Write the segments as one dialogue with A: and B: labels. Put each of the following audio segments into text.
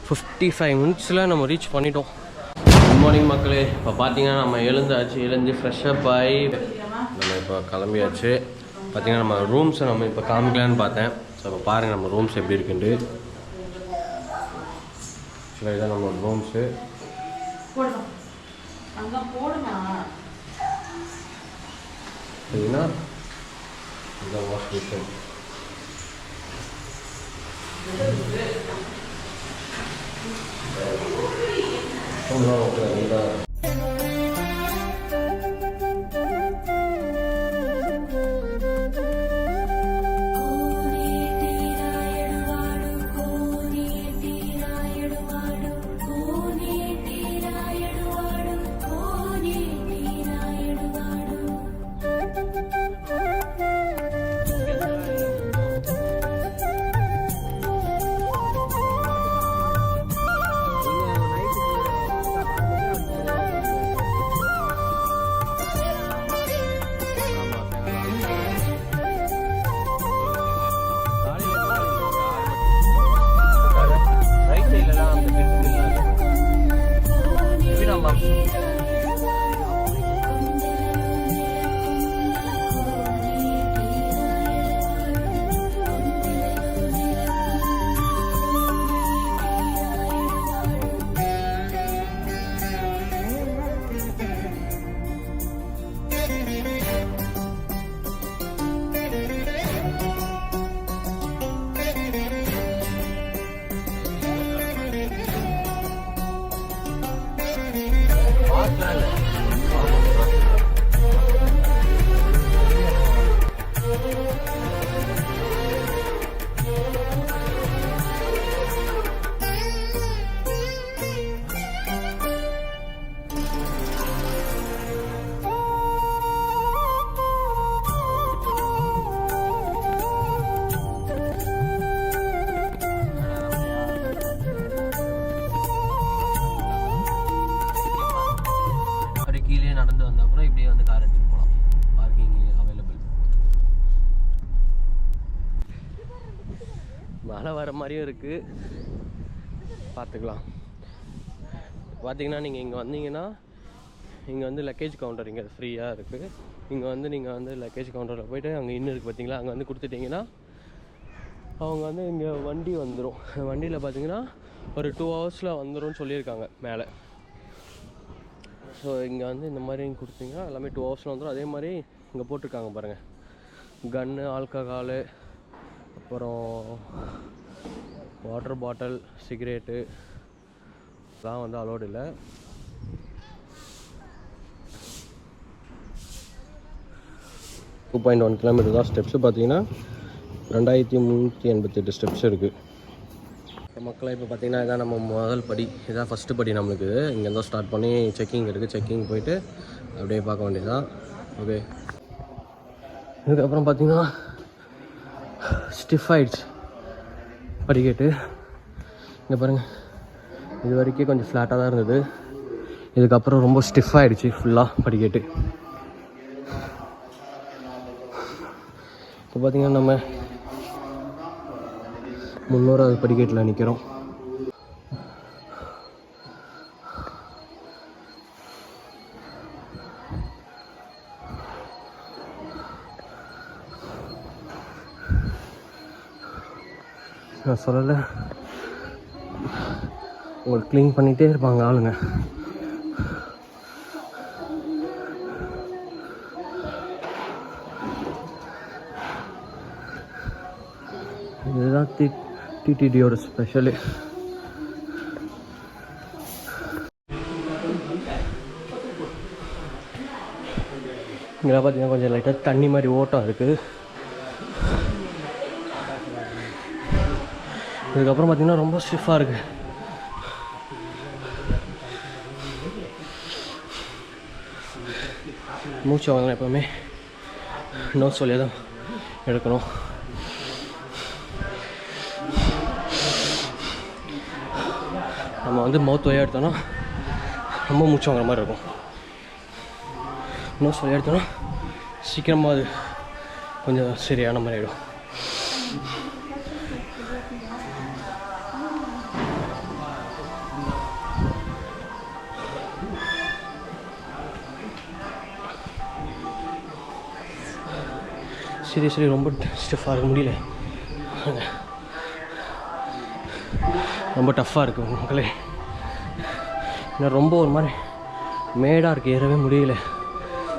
A: 55 மினிட்ஸில் நம்ம ரீச் பண்ணிட்டோம். குட் மார்னிங் மக்களே. இப்போ பார்த்தீங்கன்னா நம்ம எழுந்து ஃப்ரெஷ்ஷப் ஆகி நம்ம இப்போ கிளம்பியாச்சு. பார்த்தீங்கன்னா நம்ம ரூம்ஸை நம்ம இப்போ காமிக்கலான்னு பார்த்தேன். ஸோ இப்போ பாருங்கள் நம்ம ரூம்ஸ் எப்படி இருக்குன்ட்டு. ஆக்சுவலாக இதான் நம்ம ரூம்ஸு. சரிங்களா, இந்த வாஷ் பேஷன். கீழே நடந்து வந்த அப்புறம் இப்படியே வந்து கார் எடுத்துட்டு போகலாம். Parking available. மழை வர மாதிரியும் இருக்குது, பார்த்துக்கலாம். பார்த்தீங்கன்னா நீங்கள் இங்கே வந்தீங்கன்னா இங்கே வந்து லக்கேஜ் கவுண்டர் இங்கே ஃப்ரீயாக இருக்குது. இங்கே வந்து நீங்கள் வந்து லக்கேஜ் கவுண்டரில் போய்ட்டு அங்கே இன்னும் இருக்குது பார்த்தீங்களா, அங்கே வந்து கொடுத்துட்டிங்கன்னா அவங்க வந்து இங்கே வண்டி வந்துடும். வண்டியில் பார்த்தீங்கன்னா ஒரு 2 ஹவர்ஸில் வந்துடும் சொல்லியிருக்காங்க மேலே. ஸோ இங்கே வந்து இந்த மாதிரி கொடுத்தீங்கன்னா எல்லாமே 2 ஹவர்ஸில் வந்துடும். அதே மாதிரி இங்கே போட்டிருக்காங்க பாருங்கள், கன்னு, ஆல்கஹாலு, அப்புறம் வாட்டர் பாட்டில், சிகரெட்டு இதெல்லாம் வந்து அலோடு இல்லை. டூ 2.1 கிலோமீட்டர் தான். ஸ்டெப்ஸு பார்த்தீங்கன்னா 2388 ஸ்டெப்ஸ் இருக்குது. மக்களை இப்போ பார்த்தீங்கன்னா இதான் நம்ம முதல் படி, இதான் ஃபஸ்ட்டு படி நம்மளுக்கு. இங்கேருந்து ஸ்டார்ட் பண்ணி செக்கிங் இருக்குது. செக்கிங் போயிட்டு அப்படியே பார்க்க வேண்டியதுதான். ஓகே, இதுக்கப்புறம் பார்த்தீங்கன்னா ஸ்டிஃப் ஆயிடுச்சு படிக்கட்டு. இங்கே பாருங்கள், இது வரைக்கும் கொஞ்சம் ஃப்ளாட்டாக தான் இருந்தது. இதுக்கப்புறம் ரொம்ப ஸ்டிஃப் ஆகிடுச்சு ஃபுல்லாக படிக்கட்டு. இப்போ பார்த்தீங்கன்னா நம்ம 300வது படிக்கட்டில் நிற்கிறோம். நான் சொல்லலை, உங்களுக்கு க்ளீன் பண்ணிகிட்டே இருப்பாங்க ஆளுங்க. இதுதான் டிடிடியோட ஸ்பெஷலு. இங்கே பார்த்தீங்கன்னா கொஞ்சம் லைட்டாக தண்ணி மாதிரி ஓட்டம் இருக்குது. இதுக்கப்புறம் பார்த்தீங்கன்னா ரொம்ப ஸ்டிஃபாக இருக்குது. மூச்சு வாங்கலாம் எப்போவுமே நோஸ் வழியாக தான் எடுக்கணும். நம்ம வந்து மவுத் வழியாக எடுத்தோன்னா ரொம்ப மூச்சு வாங்குற மாதிரி இருக்கும். நோஸ் வழியாக எடுத்தோன்னா சீக்கிரமாக அது கொஞ்சம் சரியான மாதிரி ஆகிடும். சீரியஸ்லி ரொம்ப ஸ்டிஃபாக இருக்க முடியல, ரொம்ப டஃப்பாக இருக்குது மக்களே. இன்னும் ரொம்ப ஒரு மாதிரி மேடாக இருக்குது, ஏறவே முடியல.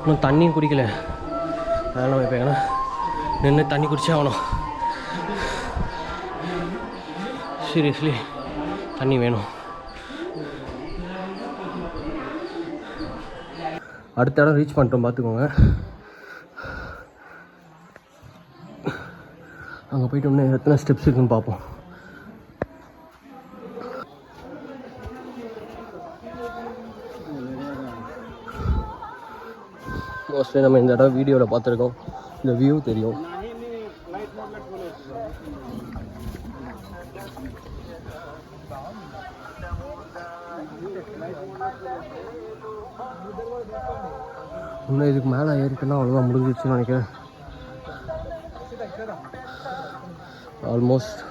A: இன்னும் தண்ணியும் குடிக்கல, அதனால் இப்போ ஏன்னா நின்று தண்ணி குடிச்சே ஆகணும். சீரியஸ்லி தண்ணி வேணும். அடுத்த இடம் ரீச் பண்ணிட்டோம் பார்த்துக்கோங்க. அங்கே போய்ட்டு இன்னும் எத்தனை ஸ்டெப்ஸ் இருக்குன்னு பார்ப்போம். மோஸ்ட்லி நம்ம இந்த இடம் வீடியோவில் பார்த்துருக்கோம், இந்த வியூ தெரியும். இன்னும் இதுக்கு மேலே ஏறிட்டுனா அவ்வளோதான் முடிஞ்சிச்சுன்னு நினைக்கிறேன். ஆல்மோஸ்ட்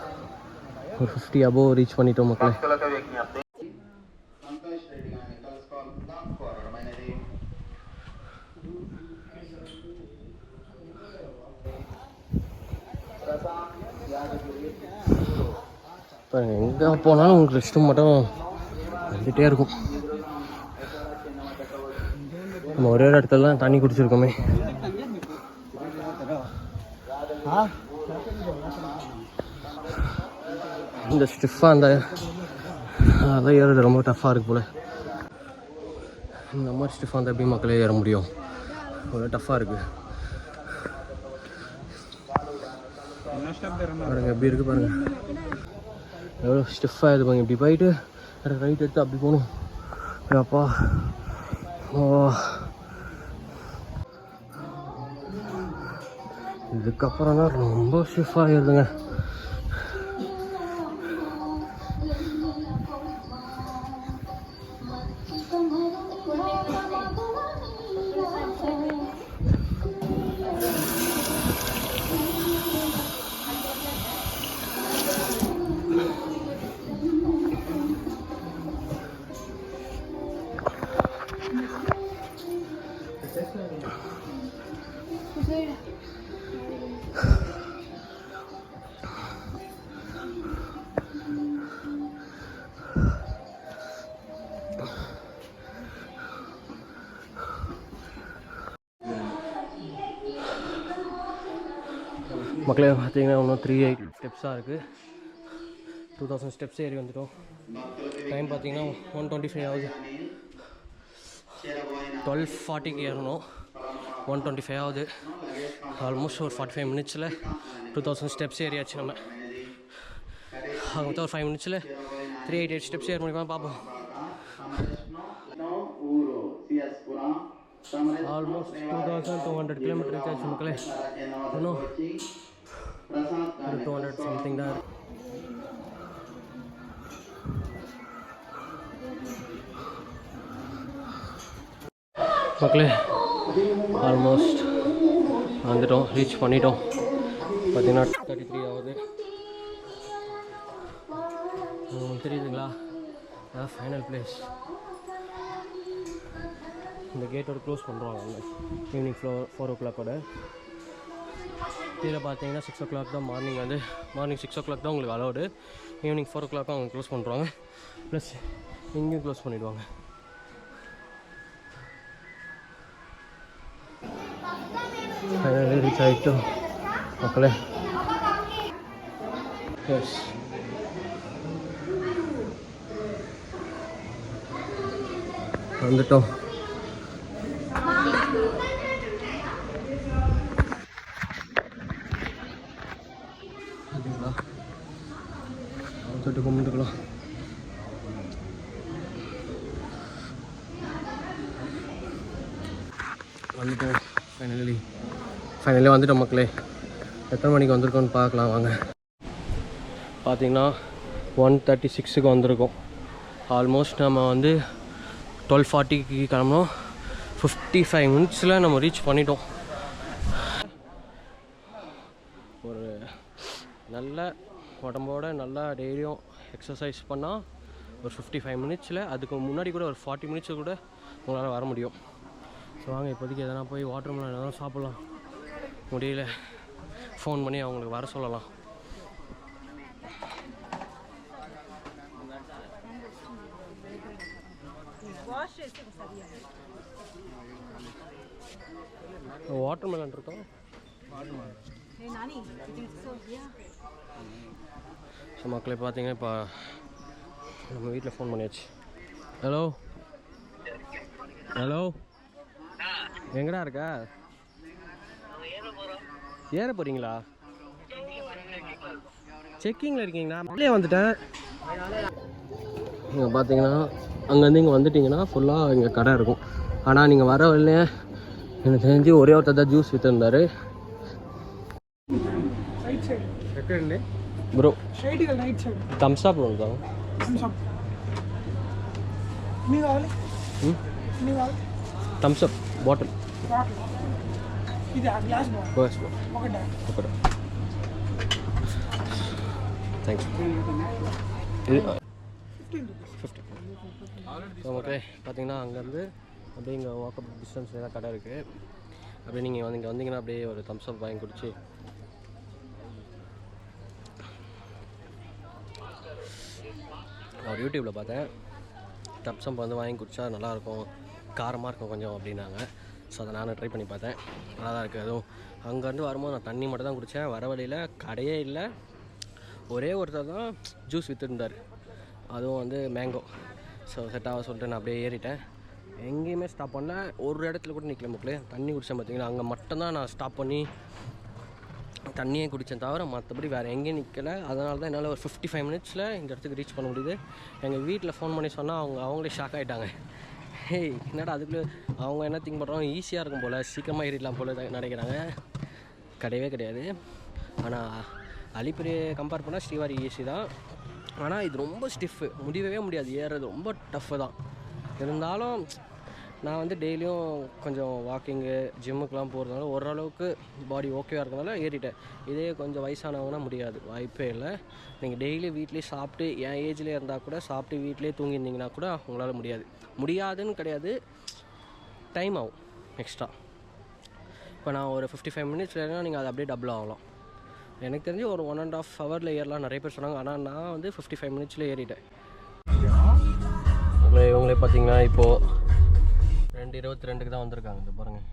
A: ஒரு 50 அபோவ் ரீச் பண்ணிட்டோம் மக்களே. பாருங்க, எங்கே போனாலும் உங்களுக்கு ரெஸ்ட்டும் மட்டும் வந்துகிட்டே இருக்கும். நம்ம ஒரே ஒரு இடத்துல தான் தண்ணி குடிச்சிருக்கோமே. இந்த ஸ்டிஃபாக அந்த அதான் ஏறது ரொம்ப டஃப்பாக இருக்குது போல். இந்த மாதிரி ஸ்டிஃபாக இருந்தால் எப்படி மக்களே ஏற முடியும்? ரொம்ப டஃப்பாக இருக்குது. பாருங்கள் எப்படி இருக்குது பாருங்கள், எவ்வளோ ஸ்டிஃபாக இருப்பாங்க. இப்படி போயிட்டு ரைட் எடுத்து அப்படி போகணும். அப்பா ஓ, இதுக்கப்புறம் தான் ரொம்ப ஸ்டிஃபாக ஆகிடுதுங்க. மக்களே பார்த்தீங்கன்னா இன்னும் 38 ஸ்டெப்ஸாக இருக்குது. 2000 ஸ்டெப்ஸ் ஏறி வந்துட்டோம். டைம் பார்த்தீங்கன்னா 125 ஆகுது. 12:40க்கு ஏறணும், 125 ஆகுது. ஆல்மோஸ்ட் ஒரு 45 மினிட்ஸில் 2000 ஸ்டெப்ஸ் ஏறியாச்சு. நம்ம மொத்தம் ஒரு 5 மினிட்ஸில் 388 ஸ்டெப்ஸ் ஏற முடியுமா பார்ப்போம். ஆல்மோஸ்ட் 2200 கிலோமீட்டர் ரீச் மக்களே. இன்னும் ஒரு 200 சம்திங் தான். மக்களே ஆல்மோஸ்ட் வந்துட்டோம், ரீச் பண்ணிட்டோம். பார்த்தீங்கன்னா 33 ஆகுது. தெரியுதுங்களா, அதான் ஃபைனல் பிளேஸ். இந்த கேட்டோட க்ளோஸ் பண்ணுறாங்க ஈவினிங் 4 o'clock. கீழே பார்த்தீங்கன்னா 6 o'clock தான் மார்னிங் 6 o'clock தான் உங்களுக்கு அலோடு. ஈவினிங் 4 o'clock அவங்க க்ளோஸ் பண்ணுறாங்க. ப்ளஸ் இங்கேயும் க்ளோஸ் பண்ணிவிடுவாங்க. ஃபைனலி ரீச் ஆகிட்டோம் மக்களே. எஸ் வந்துட்டோம். தொட்டு கும்பிட்டுக்கலாம். வந்துட்டோம் ஃபைனலி வந்துட்டோம் மக்களே. எத்தனை மணிக்கு வந்திருக்கோன்னு பார்க்கலாம் வாங்க. பார்த்தீங்கன்னா 136க்கு வந்திருக்கோம். ஆல்மோஸ்ட் நம்ம 12:40க்கு கிளம்புனோம். 55 மினிட்ஸில் நம்ம ரீச் பண்ணிட்டோம். ஒரு நல்ல உடம்போட நல்லா டெய்லியும் எக்ஸசைஸ் பண்ணால் ஒரு 55 மினிட்ஸில், அதுக்கு முன்னாடி கூட ஒரு 40 மினிட்ஸு கூட உங்களால் வர முடியும். ஸோ வாங்க இப்போதைக்கு எதனா போய் வாட்டர் மெலன் எதனா சாப்பிட்லாம். முடியல, ஃபோன் பண்ணி அவங்களுக்கு வர சொல்லலாம். வாட்டர் மெலன் இருக்கும். ஸோ மக்களே பார்த்தீங்கன்னா இப்போ நம்ம வீட்டில் ஃபோன் பண்ணியாச்சு. ஹலோ ஹலோ, எங்கடா இருக்க? ஏற போகிறீங்களா? செக்கிங்கில் இருக்கீங்களா? அப்படியே வந்துட்டேன். இங்கே பார்த்தீங்கன்னா அங்கேருந்து இங்கே வந்துட்டிங்கன்னா ஃபுல்லாக இங்கே கடை இருக்கும். ஆனால் நீங்கள் வர வரல எனக்கு தெரிஞ்சு ஒரே ஒருத்தர் தான் ஜூஸ் விற்றுருந்தார். ப்ரோ థమ్స్ అప్ ఉందా? Thums Up bottle thanks. Okay பார்த்தீங்கன்னா அங்கேருந்து அப்படியே இங்கே வாக்கப் டிஸ்டன்ஸில் தான் கடை இருக்குது. அப்படியே நீங்கள் இங்கே வந்தீங்கன்னா அப்படியே ஒரு தம்ஸ் அப் வாங்கி குடிச்சு நான் ஒரு யூடியூப்பில் பார்த்தேன் தம்ஸ் அப் வந்து வாங்கி குடித்தா நல்லாயிருக்கும், காரமாக இருக்கும் கொஞ்சம் அப்படின்னாங்க. ஸோ அதை நானும் ட்ரை பண்ணி பார்த்தேன், நல்லா தான் இருக்குது. அதுவும் அங்கேருந்து வரும்போது நான் தண்ணி மட்டும் தான் குடித்தேன். வர வழியில் கடையே இல்லை, ஒரே ஒருத்தர் தான் ஜூஸ் விற்றுருந்தார், அதுவும் வந்து மேங்கோ. ஸோ செட்டாக சொல்லிட்டு நான் அப்படியே ஏறிட்டேன். எங்கேயுமே ஸ்டாப் பண்ணல, ஒரு இடத்துல கூட நிற்கல மக்களே. தண்ணி குடித்தேன் பார்த்தீங்கன்னா, அங்கே மட்டும்தான் நான் ஸ்டாப் பண்ணி தண்ணியே குடித்தேன் தவிர மற்றபடி வேறு எங்கேயும் நிற்கலை. அதனால தான் என்னால் ஒரு 55 மினிட்ஸில் இந்த இடத்துக்கு ரீச் பண்ண முடியுது. எங்கள் வீட்டில் ஃபோன் பண்ணி சொன்னால் அவங்களே ஷாக் ஆகிட்டாங்க. ஹேய் என்னடா அதுக்குள்ளே அவங்க என்ன திங்க் பண்ணுறாங்க, ஈஸியாக இருக்கும் போல், சீக்கிரமாக ஏறிடலாம் போல் நினைக்கிறாங்க. கிடையவே கிடையாது. ஆனால் அலிப்பிரி கம்பேர் பண்ணால் ஸ்ரீவாரி ஈஸி தான். ஆனால் இது ரொம்ப ஸ்டிஃப்பு, முடியவே முடியாது, ஏறுறது ரொம்ப டஃப்பு தான். இருந்தாலும் நான் வந்து டெய்லியும் கொஞ்சம் வாக்கிங்கு ஜிம்முக்கெலாம் போகிறதுனால ஓரளவுக்கு பாடி ஓகேவாக இருக்கிறதுனால ஏறிட்டேன். இதே கொஞ்சம் வயசானவங்கன்னா முடியாது, வாய்ப்பே இல்லை. நீங்கள் டெய்லி வீட்லேயே சாப்பிட்டு என் ஏஜ்லேயே இருந்தால் கூட சாப்பிட்டு வீட்லேயே தூங்கியிருந்தீங்கன்னா கூட உங்களால் முடியாதுன்னு கிடையாது, டைம் ஆகும் எக்ஸ்ட்ரா. இப்போ நான் ஒரு 55 மினிட்ஸ் ஏறினா நீங்கள் அது அப்படியே டபுள் ஆகலாம். எனக்கு தெரிஞ்சு ஒரு 1.5 ஹவரில் ஏறலாம் நிறைய பேர் சொன்னாங்க. ஆனால் நான் வந்து 55 மினிட்ஸில் ஏறிட்டேன். இவங்களே பார்த்தீங்கன்னா இப்போது 2:22 தான் வந்திருக்காங்க. இது பாருங்கள்.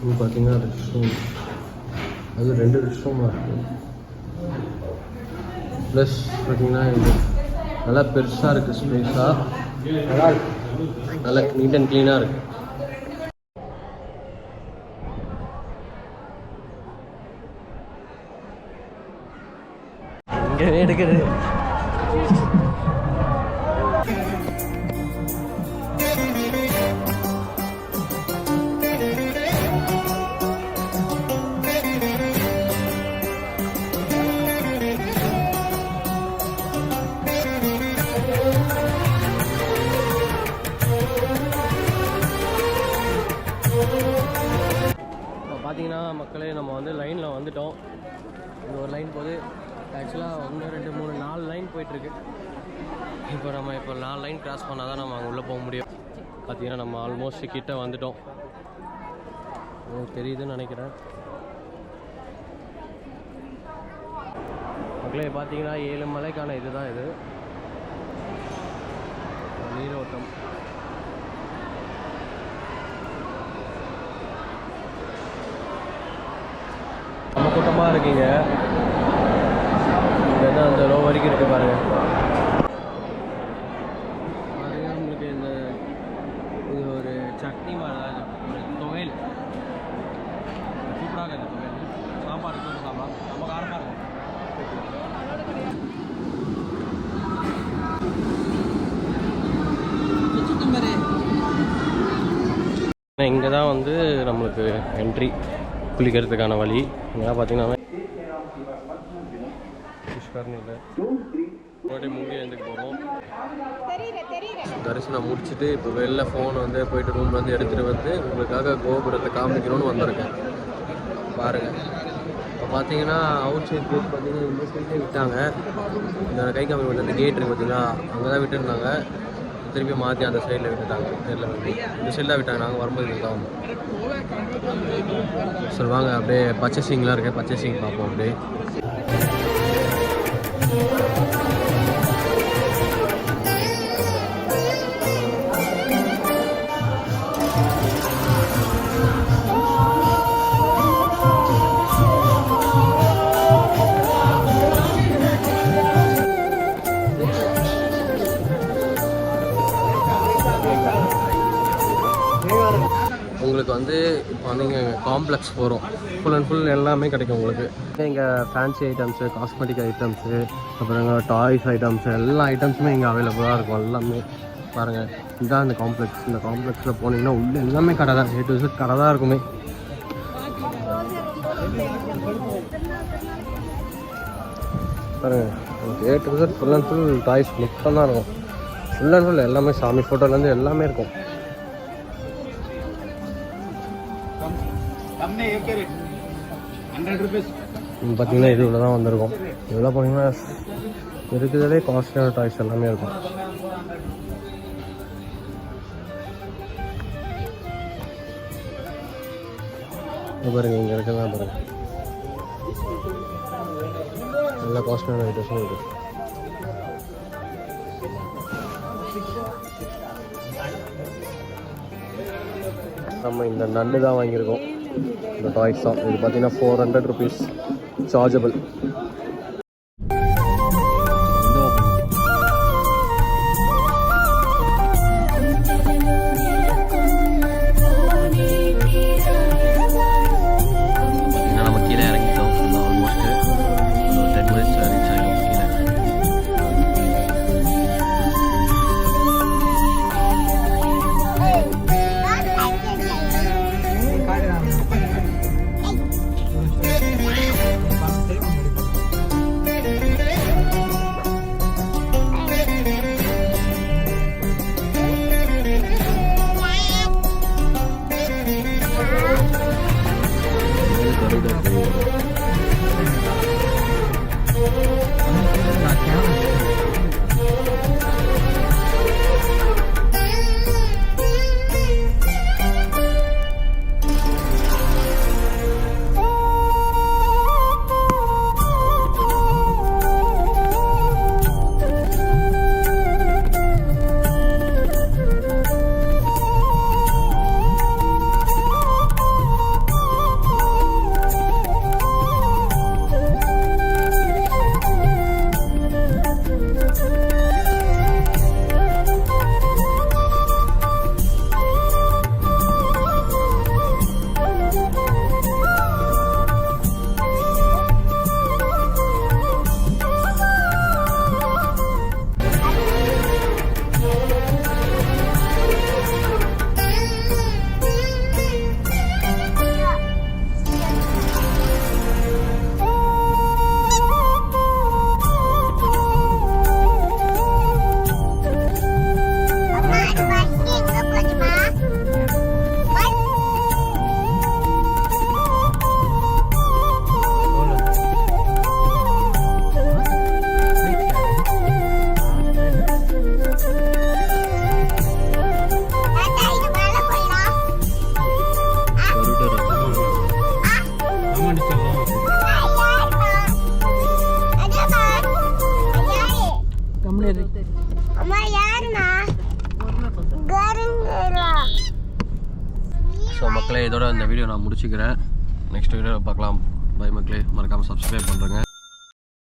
A: இது பார்த்தீங்கன்னா ரெஸ்ட் ரூம், அது 2 ரெஸ்ட் ரூமாக இருக்குது. ப்ளஸ் பார்த்தீங்கன்னா இது நல்லா பெருசாக இருக்குது, ஸ்பேஸாக நல்லா இருக்குது, நல்லா நீட் அண்ட் க்ளீனாக இருக்குது. இங்கே எடுக்கிறது பார்த்தீங்கன்னா மக்களே, நம்ம வந்து லைனில் வந்துட்டோம். இந்த ஒரு லைன் போது ஆக்சுவலாக 1 2 3 4 லைன் போயிட்டுருக்கு. இப்போ 4 லைன் கிராஸ் பண்ணால் தான் நம்ம அங்கே உள்ளே போக முடியும். பார்த்தீங்கன்னா நம்ம ஆல்மோஸ்ட் கிட்ட வந்துட்டோம், உங்களுக்கு தெரியுதுன்னு நினைக்கிறேன். மக்களே பார்த்தீங்கன்னா 7 மலைக்கான இதுதான் இது நீரோட்டம். நம்ம கூட்டமாக இருக்கீங்க, இங்கே தான் அந்த லோ வரைக்கும் இருக்குது பாருங்கள். பாருங்கள் உங்களுக்கு இந்த இது ஒரு சட்னி மாதிரி ஒரு துவையல், சூப்பராக இருக்குது. இந்த துவையல் சாம்பார் இருக்குது, சாம்பார் நம்ம காரமாக இருக்கும். இங்கே தான் வந்து நம்மளுக்கு என்ட்ரி குளிக்கிறதுக்கான வழி. இங்கே பார்த்தீங்கன்னா முன்னாடி எழுந்துக்கு போகிறோம். தரிசனம் முடிச்சுட்டு இப்போ வெளில ஃபோன் வந்து போயிட்டு ரூம்ல வந்து எடுத்துகிட்டு வந்து உங்களுக்காக கோபுரத்தை காமிக்கணும்னு வந்திருக்கேன். பாருங்கள், இப்போ பார்த்தீங்கன்னா அவுட் சைட் கேட் பார்த்தீங்கன்னா இந்த சைட்லேயே விட்டாங்க. இந்த கை காமி வந்து கேட் இருக்குது பார்த்தீங்கன்னா, அங்கே தான் விட்டுருந்தாங்க. திருப்பி மாற்றி அந்த சைடில் விட்டுட்டாங்க. தெரியல வந்து இந்த சைடில் தான் விட்டாங்க. நாங்கள் வரும்போது இங்கே தான் வந்தோம். சரி வாங்க அப்படியே பர்ச்சேசிங்லாம் இருக்கேன், பர்ச்சேசிங் பார்ப்போம். அப்படியே உங்களுக்கு வந்து இப்போ நீங்கள் காம்ப்ளெக்ஸ் போகிறோம். ஃபுல் அண்ட் ஃபுல் எல்லாமே கிடைக்கும் உங்களுக்கு. இங்கே ஃபேன்சி ஐட்டம்ஸு, காஸ்மெட்டிக் ஐட்டம்ஸு, அப்புறம் இங்கே டாய்ஸ் ஐட்டம்ஸு, எல்லா ஐட்டம்ஸுமே இங்கே அவைலபிளாக இருக்கும். எல்லாமே பாருங்கள், இதுதான் இந்த காம்ப்ளெக்ஸ். இந்த காம்ப்ளெக்ஸில் போனீங்கன்னா உள்ளே எல்லாமே கடை தான், A to Z கடை தான் இருக்குமே. பாருங்கள், A to Z full and full toys மட்டும் தான் இருக்கும். ஃபுல் அண்ட் ஃபுல் எல்லாமே சாமி ஃபோட்டோலேருந்து எல்லாமே இருக்கும். பார்த்தீங்கன்னா இது இவ்வளோ தான் வந்திருக்கும். இதெல்லாம் பார்த்தீங்கன்னா இருக்கிறதே காஸ்ட்லியான டாய்ஸ் எல்லாமே இருக்கும். பாருங்க, இங்கே இருக்கிறதான் பாருங்க, எல்லா காஸ்ட்லியான ஐட்டம்ஸும் இருக்குது. நம்ம இந்த நண்டு தான் வாங்கியிருக்கோம். இந்த டாய்ஸ் தான். இது பார்த்தீங்கன்னா 400 rupees சார்ஜபிள். நம்ம கீழே இறங்கிட்டோம். ஆல்மோஸ்ட் 10 minutes ரீச் ஆகிடும் கீழே. ஸோ மக்களே, இதோட இந்த வீடியோ நான் முடிச்சுக்கிறேன். நெக்ஸ்ட் வீடியோவில் பார்க்கலாம். பை மக்களே, மறக்காமல் சப்ஸ்கிரைப் பண்ணுறேங்க.